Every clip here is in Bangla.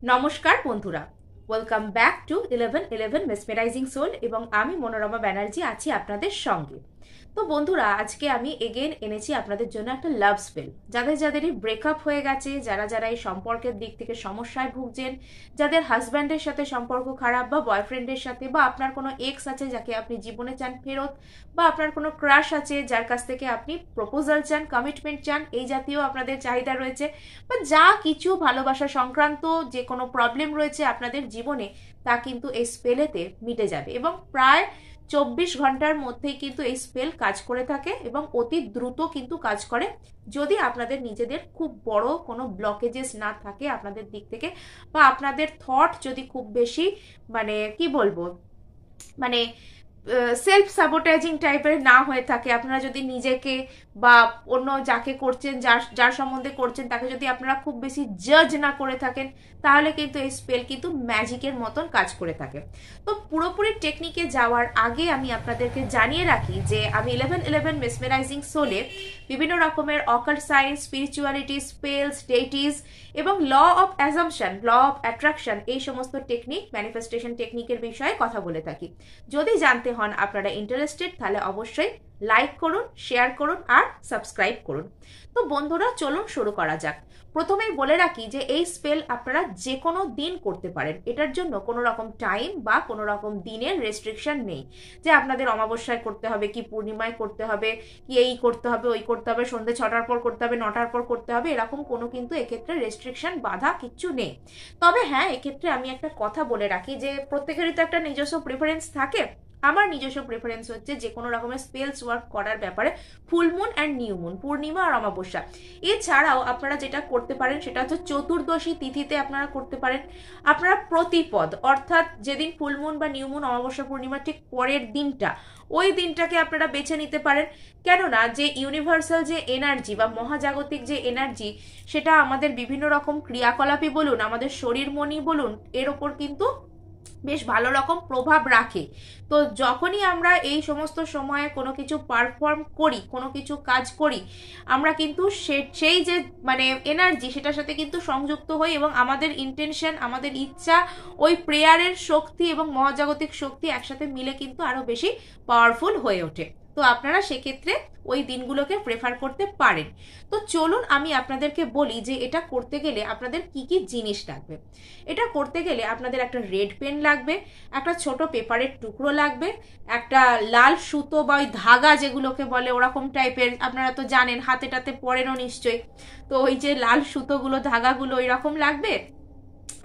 নমস্কার বন্ধুরা, welcome back to 1111 Mesmerizing Soul এবং আমি মনোরমা ব্যানার্জি আছি আপনাদের সঙ্গে। তো বন্ধুরা, আজকে আমি এগেন এনেছি আপনাদের জন্য একটা লাভ স্পেল। যাদেরই ব্রেকআপ হয়ে গেছে, যারা এই সম্পর্কের দিক থেকে সমস্যায় ভুগছেন, যাদের হাজব্যান্ডের সাথে সম্পর্ক খারাপ বা বয়ফ্রেন্ডের সাথে, বা আপনার কোনো এক্স আছে যাকে আপনি জীবনে চান ফেরত, বা আপনার কোনো ক্রাশ আছে যার কাছ থেকে আপনি প্রপোজাল চান, কমিটমেন্ট চান, এই জাতীয় আপনাদের চাহিদা রয়েছে, বা যা কিছু ভালোবাসা সংক্রান্ত যে কোনো প্রবলেম রয়েছে আপনাদের জীবনে, তা কিন্তু এই স্পেলেতে মিটে যাবে এবং প্রায় 24 ঘন্টার মধ্যেই কিন্তু এই স্পেল কাজ করে থাকে এবং অতি দ্রুত কিন্তু কাজ করে, যদি আপনাদের নিজেদের খুব বড় কোনো ব্লকেজেস না থাকে আপনাদের দিক থেকে, বা আপনাদের থট যদি খুব বেশি কি বলবো, মানে সেলফ সাবোটাইজিং টাইপের না হয়ে থাকে। আপনারা যদি নিজেকে বা অন্য যাকে করছেন, যার যার সম্বন্ধে করছেন, তাকে যদি আপনারা খুব বেশি জাজ না করে থাকেন, তাহলে কিন্তু এই স্পেল কিন্তু ম্যাজিকের মতন কাজ করে থাকে। তো পুরোপুরি টেকনিকে যাওয়ার আগে আমি আপনাদেরকে জানিয়ে রাখি যে আমি 1111 মেসমেরাইজিং সোলে বিভিন্ন রকমের occult science, spirituality, spells, deities এবং law of assumption, law of attraction, এই সমস্ত টেকনিক, ম্যানিফেস্টেশন টেকনিকের বিষয়ে কথা বলে থাকি। যদি জানতে হন আপনারা ইন্টারেস্টেড, তাহলে অবশ্যই লাইক করুন, শেয়ার করুন আর সাবস্ক্রাইব করুন। তো বন্ধুরা, চলুন শুরু করা যাক। প্রথমেই বলে রাখি যে এই স্পেল আপনারা যে কোনো দিন করতে পারেন। এটার জন্য কোনো রকম টাইম বা কোনো রকম দিনের রেস্ট্রিকশন নেই যে আপনাদের অমাবস্যায় করতে হবে, কি পূর্ণিমায় করতে হবে, কি এই করতে হবে, ওই করতে হবে, সন্ধ্যে 6টার পর করতে হবে, 9টার পর করতে হবে, এরকম কোনো কিন্তু এক্ষেত্রে রেস্ট্রিকশন, বাধা কিচ্ছু নেই। তবে হ্যাঁ, এক্ষেত্রে আমি একটা কথা বলে রাখি যে প্রত্যেকেরই তো একটা নিজস্ব প্রেফারেন্স থাকে। আমার নিজস্ব প্রেফারেন্স হচ্ছে যে কোনো রকমের স্পেলস ওয়ার্ক করার ব্যাপারে full moon and new moon, পূর্ণিমা আর অমাবস্যা। এছাড়াও আপনারা যেটা করতে পারেন সেটা হচ্ছে চতুর্দশী তিথিতে আপনারা করতে পারেন। আপনারা প্রতিপদ, অর্থাৎ যেদিন ফুল মুন বা নিউ মুন, অমাবস্যা, পূর্ণিমা ঠিক পরের দিনটা, ওই দিনটাকে আপনারা বেছে নিতে পারেন। কেননা যে ইউনিভার্সাল যে এনার্জি বা মহাজাগতিক যে এনার্জি, সেটা আমাদের বিভিন্ন রকম ক্রিয়াকলাপই বলুন, আমাদের শরীর মনই বলুন, এর ওপর কিন্তু বেশ ভালো রকম প্রভাব রাখে। তো যখনই আমরা এই সমস্ত সময়ে কোনো কিছু পারফর্ম করি, কোনো কিছু কাজ করি, আমরা কিন্তু সেই যে এনার্জি, সেটার সাথে কিন্তু সংযুক্ত হই এবং আমাদের ইন্টেনশন, আমাদের ইচ্ছা, ওই প্রেয়ারের শক্তি এবং মহাজাগতিক শক্তি একসাথে মিলে কিন্তু আরো বেশি পাওয়ারফুল হয়ে ওঠে। তো আপনারা সেক্ষেত্রে ওই দিনগুলোকে প্রেফার করতে পারেন। তো চলুন আমি আপনাদেরকে বলি যে এটা করতে গেলে আপনাদের কি কি জিনিস লাগবে। এটা করতে গেলে আপনাদের একটা রেড পেন লাগবে, একটা ছোট পেপারের টুকরো লাগবে, একটা লাল সুতো বা ওই ধাগা যেগুলোকে বলে ওরকম টাইপের, আপনারা তো জানেন, হাতে টাতে পরেনও নিশ্চয়ই। তো ওই যে লাল সুতোগুলো, ধাগাগুলো ওই রকম লাগবে।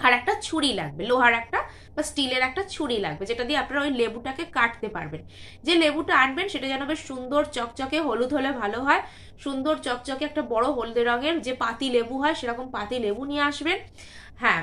আর একটা ছুরি লাগবে, লোহার একটা বা স্টিলের একটা ছুরি লাগবে, যেটা দিয়ে আপনারা ওই লেবুটাকে কাটতে পারবেন। যে লেবুটা আনবেন সেটা যেন বেশ সুন্দর চকচকে, হলুদ হলে ভালো হয়, সুন্দর চকচকে একটা বড় হলদে রঙের যে পাতি লেবু হয়, সেরকম পাতি লেবু নিয়ে আসবেন। হ্যাঁ,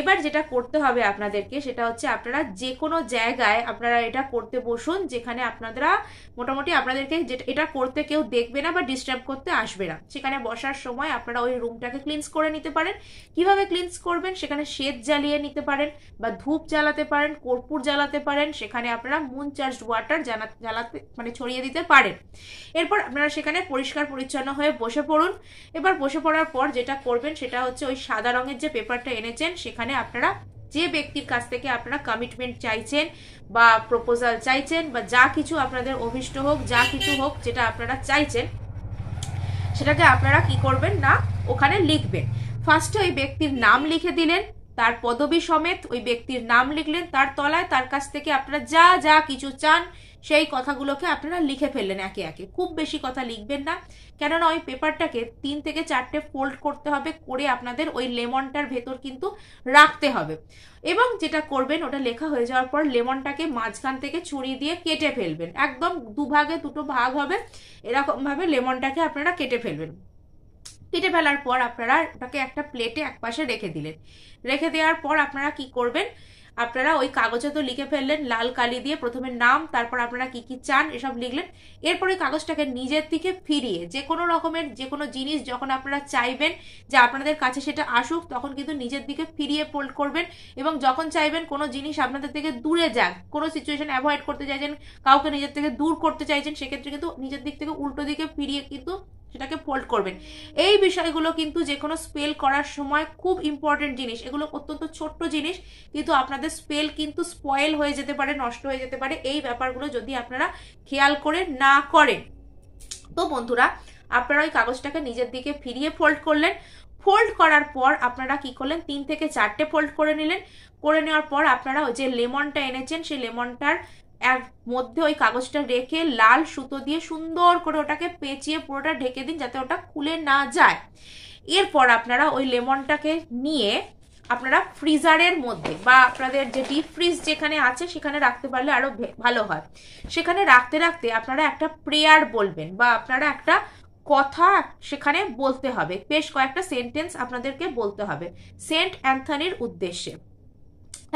এবার যেটা করতে হবে আপনাদেরকে সেটা হচ্ছে আপনারা যে কোনো জায়গায় আপনারা এটা করতে বসুন, যেখানে আপনারা মোটামুটি আপনাদেরকে যেটা এটা করতে কেউ দেখবে না বা ডিস্টার্ব করতে আসবে না, সেখানে বসার সময় আপনারা ওই রুমটাকে ক্লিনস করে নিতে পারেন। কিভাবে ক্লিনস করবেন, সেখানে শ্বেত জ্বালিয়ে নিতে পারেন বা ধূপ জ্বালাতে পারেন, কর্পূর জ্বালাতে পারেন, সেখানে আপনারা মুন চার্জড ওয়াটার জ্বালাতে ছড়িয়ে দিতে পারেন। এরপর আপনারা সেখানে পরিষ্কার পরিচ্ছন্ন হয়ে বসে পড়ুন। এবার বসে পড়ার পর যেটা করবেন সেটা হচ্ছে ওই সাদা রঙের যে পেপারটা এনেছেন, সেখানে আপনারা যে ব্যক্তির কাছ থেকে আপনারা কমিটমেন্ট চাইছেন বা প্রপোজাল চাইছেন বা যা কিছু আপনাদের অভিষ্ট হোক, যা কিছু হোক যেটা আপনারা চাইছেন, সেটাকে আপনারা কি করবেন না, ওখানে লিখবেন। ফার্স্টে ওই ব্যক্তির নাম লিখে দিলেন, তার পদবী সমেত ওই ব্যক্তির নাম লিখলেন, তার তলায় তার কাছ থেকে আপনারা যা যা কিছু চান সেই কথাগুলোকে আপনারা লিখে ফেললেন একে একে। খুব বেশি কথা লিখবেন না, কেননা ওই পেপারটাকে 3 থেকে 4টে ফোল্ড করতে হবে, করে আপনাদের ওই লেমনটার ভেতর কিন্তু রাখতে হবে। এবং যেটা করবেন, ওটা লেখা হয়ে যাওয়ার পর লেমনটাকে মাঝখান থেকে ছুরি দিয়ে কেটে ফেলবেন, একদম দুভাগে দুটো ভাগ হবে, এরকম ভাবে লেমনটাকে আপনারা কেটে ফেলবেন। কেটে ফেলার পর আপনারা ওটাকে একটা প্লেটে একপাশে রেখে দিলেন। রেখে দেওয়ার পর আপনারা কি করবেন, আপনারা ওই কাগজে তো লিখে ফেললেন লাল কালি দিয়ে, প্রথমে নাম, তারপর আপনারা কি কি চান এসব লিখলেন। এরপরে কাগজটাকে নিজের দিকে ফিরিয়ে যে কোনো রকমের যে কোনো জিনিস যখন আপনারা চাইবেন যে আপনাদের কাছে সেটা আসুক, তখন কিন্তু নিজের দিকে ফিরিয়ে ফোল্ড করবেন। এবং যখন চাইবেন কোনো জিনিস আপনাদের থেকে দূরে যাক, কোনো সিচুয়েশন অ্যাভয়েড করতে চাইছেন, কাউকে নিজের থেকে দূর করতে চাইছেন, সেক্ষেত্রে কিন্তু নিজের দিক থেকে উল্টো দিকে ফিরিয়ে কিন্তু সেটাকে ফোল্ড করবেন। এই বিষয়গুলো কিন্তু যে কোনো স্পেল করার সময় খুব ইম্পর্টেন্ট জিনিস, এগুলো অত্যন্ত ছোট্ট জিনিস, কিন্তু আপনাদের স্পেল কিন্তু স্পয়েল হয়ে যেতে পারে, নষ্ট হয়ে যেতে পারে এই ব্যাপারগুলো যদি আপনারা খেয়াল করে না করেন। তো বন্ধুরা, আপনারা ওই কাগজটাকে নিজের দিকে ফিরিয়ে ফোল্ড করলেন। ফোল্ড করার পর আপনারা কি করলেন, 3 থেকে 4টে ফোল্ড করে নিলেন। করে নেওয়ার পর আপনারা ওই যে লেমনটা এনেছেন সেই লেমনটার মধ্যে ওই কাগজটা রেখে লাল সুতো দিয়ে সুন্দর করে ওটাকে পেঁচিয়ে পুরোটা ঢেকে দিন যাতে ওটা খুলে না যায়। এরপর আপনারা ওই লেমনটাকে নিয়ে আপনারা ফ্রিজারের মধ্যে বা আপনাদের যে ডিপ ফ্রিজ যেখানে আছে সেখানে রাখতে পারলে আরো ভালো হয়। সেখানে রাখতে রাখতে আপনারা একটা প্রেয়ার বলবেন বা আপনারা একটা কথা সেখানে বলতে হবে, বেশ কয়েকটা সেন্টেন্স আপনাদেরকে বলতে হবে সেন্ট অ্যান্থনির উদ্দেশ্যে।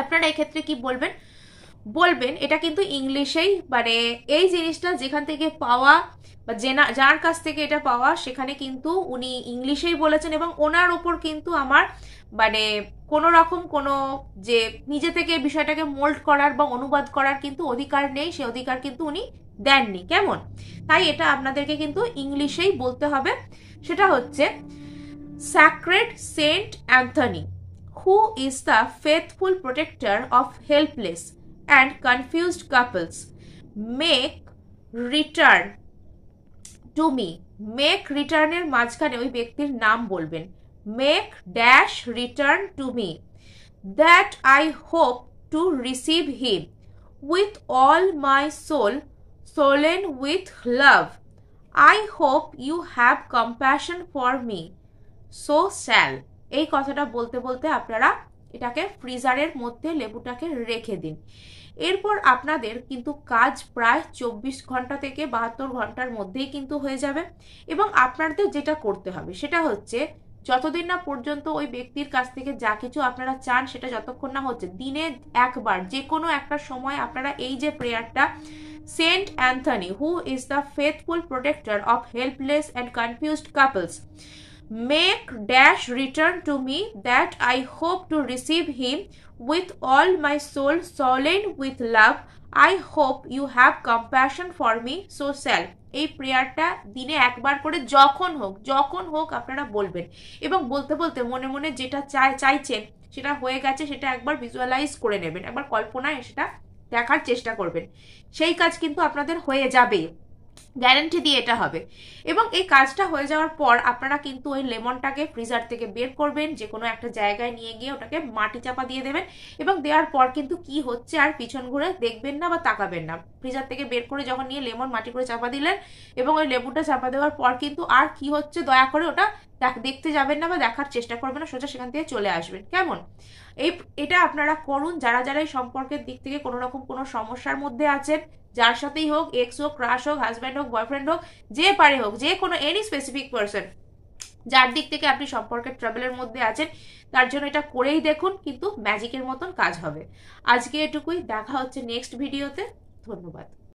আপনারা এক্ষেত্রে কি বলবেন, বলবেন এটা কিন্তু ইংলিশেই, মানে এই জিনিসটা যেখান থেকে পাওয়া বা যার কাছ থেকে এটা পাওয়া সেখানে কিন্তু উনি ইংলিশেই বলেছেন এবং ওনার ওপর কিন্তু আমার মানে কোনো রকম কোনো যে নিজে থেকে বিষয়টাকে মোল্ড করার বা অনুবাদ করার কিন্তু অধিকার নেই, সে অধিকার কিন্তু উনি দেননি। কেমন, তাই এটা আপনাদেরকে কিন্তু ইংলিশেই বলতে হবে। সেটা হচ্ছে Sacred Saint Anthony, who is the faithful protector of helpless and confused couples, make return to me. Make return এর মাঝখানে ওই ব্যক্তির নাম বলবেন, make dash return to me, that I hope to receive him with all my soul, swollen with love. I hope you have compassion for me, so shall. এই কথাটা বলতে বলতে আপনারা এটাকে ফ্রিজারের মধ্যে লেবুটাকে রেখে দিন। এরপর আপনাদের কিন্তু কাজ প্রায় 24 ঘন্টা থেকে 72 ঘন্টার মধ্যেই কিন্তু হয়ে যাবে। এবং আপনাদের যেটা করতে হবে সেটা হচ্ছে যতদিন না পর্যন্ত ওই ব্যক্তির কাছ থেকে যা কিছু আপনারা চান সেটা যতক্ষণ না হচ্ছে, দিনে একবার যে কোনো একটা সময় আপনারা এই যে প্রেয়ারটা, Saint Anthony, who is the faithful protector of helpless and confused couples, make dash return to me, that I hope to receive him with all my soul, swollen with love. I hope you have compassion for me, so shall. এই প্রেয়ারটা দিনে একবার করে যখন হোক আপনারা বলবেন এবং বলতে বলতে মনে মনে যেটা চাইছেন সেটা হয়ে গেছে সেটা একবার ভিজুয়ালাইজ করে নেবেন, একবার কল্পনায় সেটা দেখার চেষ্টা করবেন। সেই কাজ কিন্তু আপনাদের হয়ে যাবে, গ্যারান্টি দিয়ে এটা হবে। এবং এই কাজটা হয়ে যাওয়ার পর আপনারা কিন্তু ওই লেমনটাকে ফ্রিজার থেকে বের করবেন, যে কোনো একটা জায়গায় নিয়ে গিয়ে ওটাকে মাটি চাপা দিয়ে দেবেন এবং দেওয়ার পর কিন্তু কি হচ্ছে আর পিছন ঘুরে দেখবেন না বা তাকাবেন না। ফ্রিজার থেকে বের করে যখন নিয়ে লেমন মাটি করে চাপা দিলেন এবং ওই লেবুটা চাপা দেওয়ার পর কিন্তু আর কি হচ্ছে দয়া করে ওটা দেখতে যাবেন না বা দেখার চেষ্টা করবেন না, সোজা সেখান থেকে চলে আসবেন। কেমন, এটা আপনারা করুন যারা যারা এই সম্পর্কের দিক থেকে কোনো রকম কোনো সমস্যার মধ্যে আছেন, যার সাথেই হোক, এক্স হোক, ক্রাশ হোক, হাজব্যান্ড হোক, বয়ফ্রেন্ড হোক, যে পারে হোক, যে কোনো এনি স্পেসিফিক পার্সন যার দিক থেকে আপনি সম্পর্কের ট্রাবলের মধ্যে আছেন, তার জন্য এটা করেই দেখুন, কিন্তু ম্যাজিকের মতন কাজ হবে। আজকে এটুকুই, দেখা হচ্ছে নেক্সট ভিডিওতে। ধন্যবাদ।